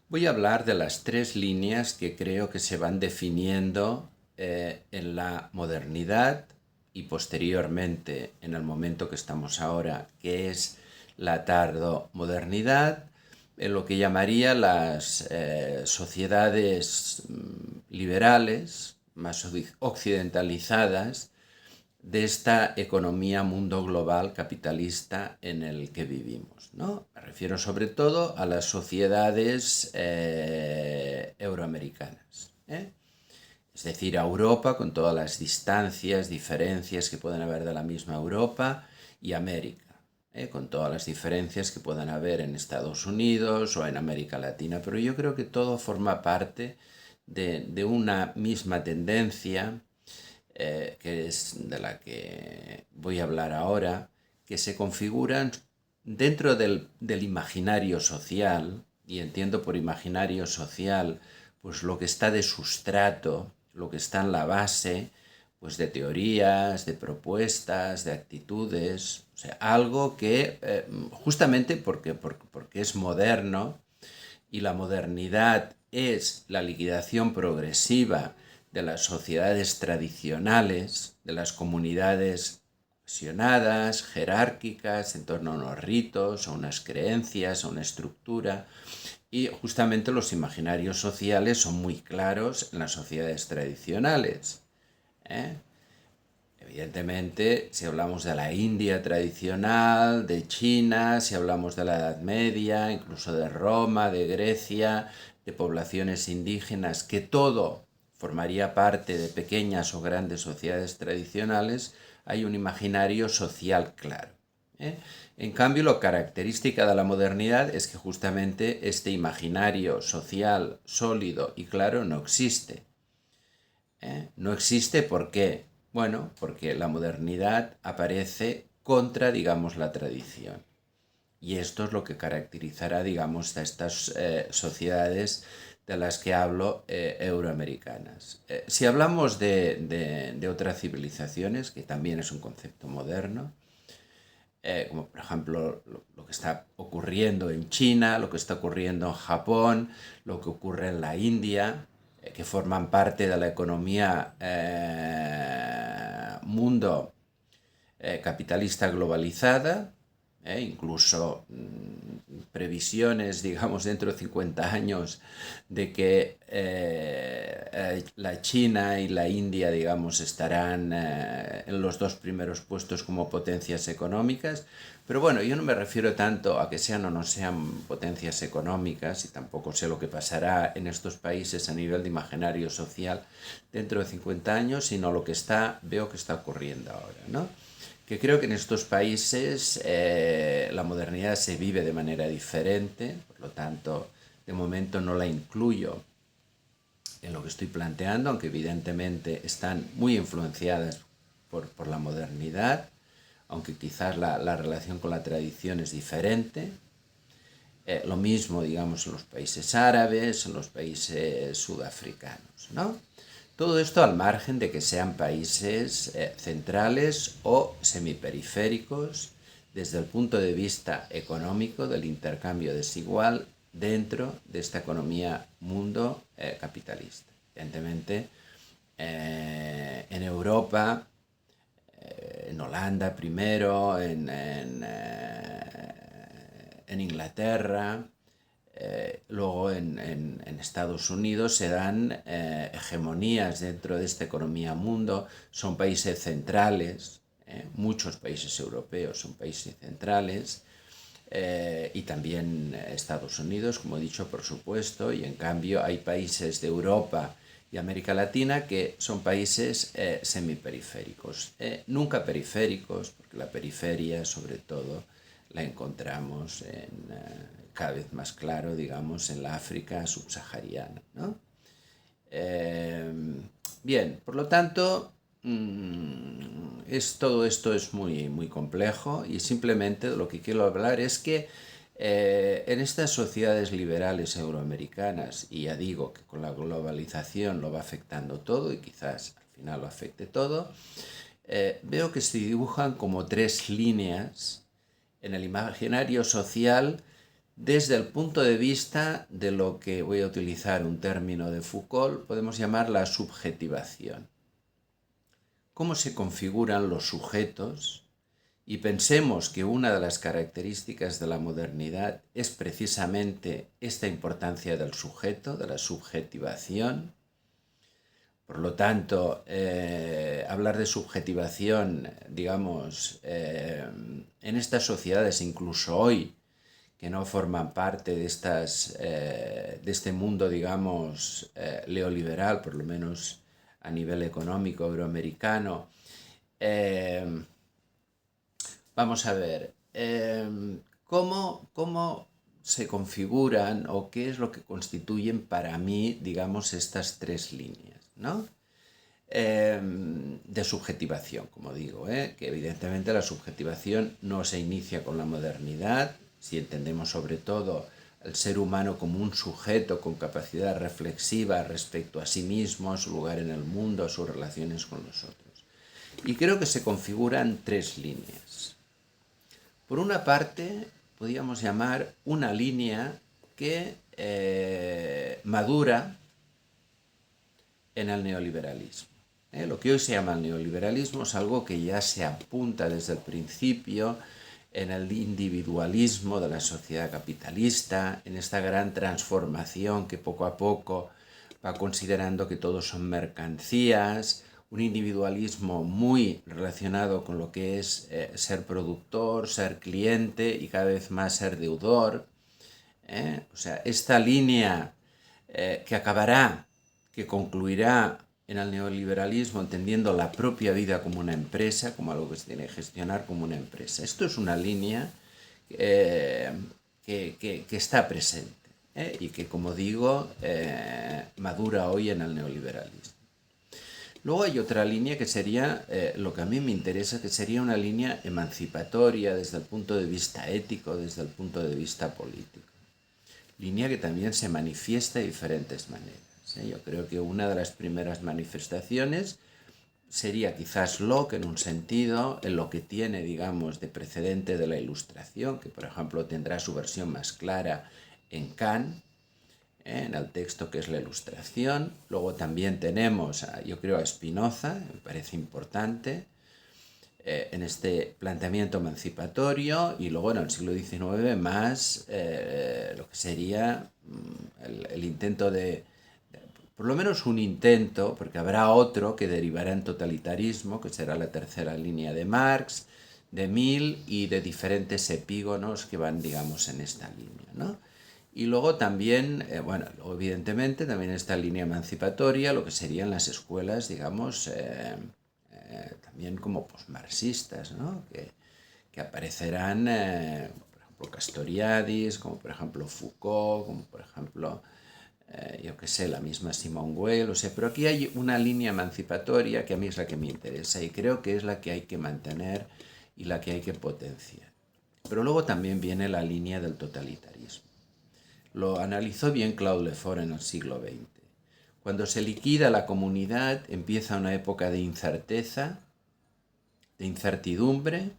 Voy a hablar de las tres líneas que creo que se van definiendo en la modernidad y posteriormente en el momento que estamos ahora, que es la tardomodernidad, en lo que llamaría las sociedades liberales, más occidentalizadas, de esta economía mundo global capitalista en el que vivimos, ¿no? Me refiero sobre todo a las sociedades euroamericanas, ¿eh? Es decir, a Europa con todas las distancias, diferencias que pueden haber de la misma Europa, y América, con todas las diferencias que puedan haber en Estados Unidos o en América Latina. Pero yo creo que todo forma parte de una misma tendencia, que es de la que voy a hablar ahora, que se configuran dentro del imaginario social, y entiendo por imaginario social pues lo que está de sustrato, lo que está en la base, pues de teorías, de propuestas, de actitudes, o sea, algo que justamente porque es moderno, y la modernidad es la liquidación progresiva de las sociedades tradicionales, de las comunidades cohesionadas, jerárquicas, en torno a unos ritos, a unas creencias, a una estructura. Y justamente los imaginarios sociales son muy claros en las sociedades tradicionales, ¿eh? Evidentemente, si hablamos de la India tradicional, de China, si hablamos de la Edad Media, incluso de Roma, de Grecia, de poblaciones indígenas, que todo formaría parte de pequeñas o grandes sociedades tradicionales, hay un imaginario social claro, ¿eh? En cambio, lo característica de la modernidad es que justamente este imaginario social sólido y claro no existe. No existe, ¿por qué? Bueno, porque la modernidad aparece contra, digamos, la tradición. Y esto es lo que caracterizará, digamos, a estas sociedades de las que hablo, euroamericanas. Si hablamos de otras civilizaciones, que también es un concepto moderno, como por ejemplo lo que está ocurriendo en China, lo que está ocurriendo en Japón, lo que ocurre en la India, que forman parte de la economía mundo capitalista globalizada, incluso previsiones, digamos, dentro de 50 años de que la China y la India, digamos, estarán en los dos primeros puestos como potencias económicas. Pero bueno, yo no me refiero tanto a que sean o no sean potencias económicas, y tampoco sé lo que pasará en estos países a nivel de imaginario social dentro de 50 años, sino lo que veo que está ocurriendo ahora, ¿no? Que creo que en estos países la modernidad se vive de manera diferente, por lo tanto, de momento no la incluyo en lo que estoy planteando, aunque evidentemente están muy influenciadas por la modernidad, aunque quizás la relación con la tradición es diferente. Lo mismo, digamos, en los países árabes, en los países sudafricanos, ¿no? Todo esto al margen de que sean países centrales o semiperiféricos desde el punto de vista económico del intercambio desigual dentro de esta economía mundo capitalista. Evidentemente, en Europa, en Holanda primero, en Inglaterra, luego en Estados Unidos se dan hegemonías dentro de esta economía mundo, son países centrales, muchos países europeos son países centrales, y también Estados Unidos, como he dicho, por supuesto, y en cambio hay países de Europa y América Latina que son países semiperiféricos, nunca periféricos, porque la periferia sobre todo la encontramos cada vez más claro, digamos, en la África subsahariana, ¿no? Eh, Bien, por lo tanto, todo esto es muy, muy complejo, y simplemente lo que quiero hablar es que en estas sociedades liberales euroamericanas, y ya digo que con la globalización lo va afectando todo y quizás al final lo afecte todo, veo que se dibujan como tres líneas en el imaginario social desde el punto de vista de lo que, voy a utilizar un término de Foucault, podemos llamar la subjetivación. ¿Cómo se configuran los sujetos? Y pensemos que una de las características de la modernidad es precisamente esta importancia del sujeto, de la subjetivación. Por lo tanto, hablar de subjetivación, digamos, en estas sociedades, incluso hoy, que no forman parte de este mundo, digamos, neoliberal, por lo menos a nivel económico euroamericano, vamos a ver, ¿cómo se configuran o qué es lo que constituyen para mí, digamos, estas tres líneas, ¿no? De subjetivación, como digo, que evidentemente la subjetivación no se inicia con la modernidad, si entendemos sobre todo el ser humano como un sujeto con capacidad reflexiva respecto a sí mismo, a su lugar en el mundo, a sus relaciones con los otros. Y creo que se configuran tres líneas. Por una parte, podríamos llamar una línea que madura en el neoliberalismo. Lo que hoy se llama el neoliberalismo es algo que ya se apunta desde el principio en el individualismo de la sociedad capitalista, en esta gran transformación que poco a poco va considerando que todos son mercancías, un individualismo muy relacionado con lo que es ser productor, ser cliente y cada vez más ser deudor. O sea, esta línea que acabará, que concluirá en el neoliberalismo, entendiendo la propia vida como una empresa, como algo que se tiene que gestionar como una empresa. Esto es una línea que está presente y que, como digo, madura hoy en el neoliberalismo. Luego hay otra línea que sería, lo que a mí me interesa, que sería una línea emancipatoria desde el punto de vista ético, desde el punto de vista político. Línea que también se manifiesta de diferentes maneras. Yo creo que una de las primeras manifestaciones sería quizás Locke en un sentido, en lo que tiene, digamos, de precedente de la Ilustración, que por ejemplo tendrá su versión más clara en Kant, en el texto que es la Ilustración. Luego también tenemos, yo creo, a Spinoza, me parece importante, en este planteamiento emancipatorio, y luego en el siglo XIX más lo que sería el intento de, por lo menos un intento, porque habrá otro que derivará en totalitarismo, que será la tercera línea de Marx, de Mill y de diferentes epígonos que van, digamos, en esta línea, ¿no? Y luego también, evidentemente, también esta línea emancipatoria, lo que serían las escuelas, digamos, también como posmarxistas, ¿no? Que aparecerán, por ejemplo, Castoriadis, como por ejemplo Foucault, como por ejemplo, yo qué sé, la misma Simone Weil, o sea, pero aquí hay una línea emancipatoria que a mí es la que me interesa y creo que es la que hay que mantener y la que hay que potenciar. Pero luego también viene la línea del totalitarismo. Lo analizó bien Claude Lefort en el siglo XX. Cuando se liquida la comunidad, empieza una época de incerteza, de incertidumbre,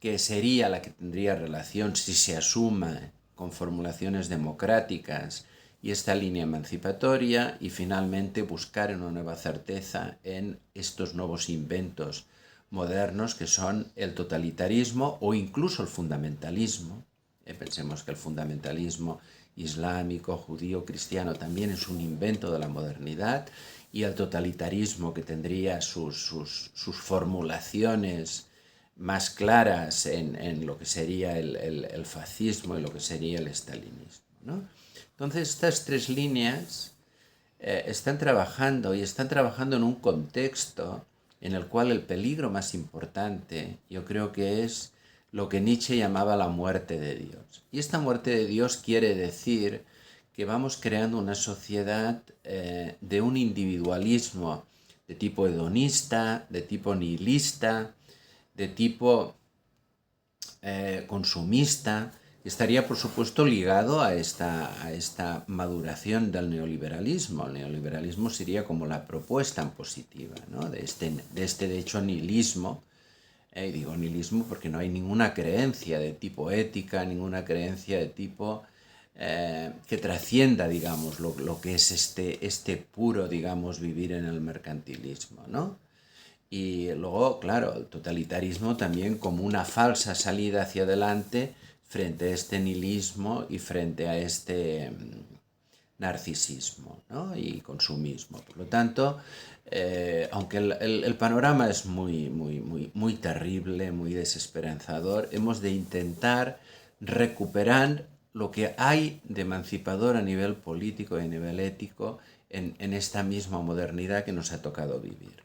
que sería la que tendría relación si se asuma con formulaciones democráticas y esta línea emancipatoria, y finalmente buscar una nueva certeza en estos nuevos inventos modernos que son el totalitarismo o incluso el fundamentalismo. Pensemos que el fundamentalismo islámico, judío, cristiano también es un invento de la modernidad, y el totalitarismo, que tendría sus formulaciones más claras en lo que sería el fascismo y lo que sería el estalinismo, ¿no? Entonces estas tres líneas están trabajando en un contexto en el cual el peligro más importante, yo creo que es lo que Nietzsche llamaba la muerte de Dios. Y esta muerte de Dios quiere decir que vamos creando una sociedad de un individualismo de tipo hedonista, de tipo nihilista, de tipo consumista, que estaría por supuesto ligado a esta maduración del neoliberalismo. El neoliberalismo sería como la propuesta en positiva, ¿no? de este de hecho nihilismo Y digo nihilismo porque no hay ninguna creencia de tipo ética, ninguna creencia de tipo que trascienda, digamos, lo que es este puro, digamos, vivir en el mercantilismo, ¿no? Y luego, claro, el totalitarismo también como una falsa salida hacia adelante frente a este nihilismo y frente a este narcisismo, ¿no? Y consumismo. Por lo tanto, aunque el panorama es muy terrible, muy desesperanzador, hemos de intentar recuperar lo que hay de emancipador a nivel político y a nivel ético en esta misma modernidad que nos ha tocado vivir.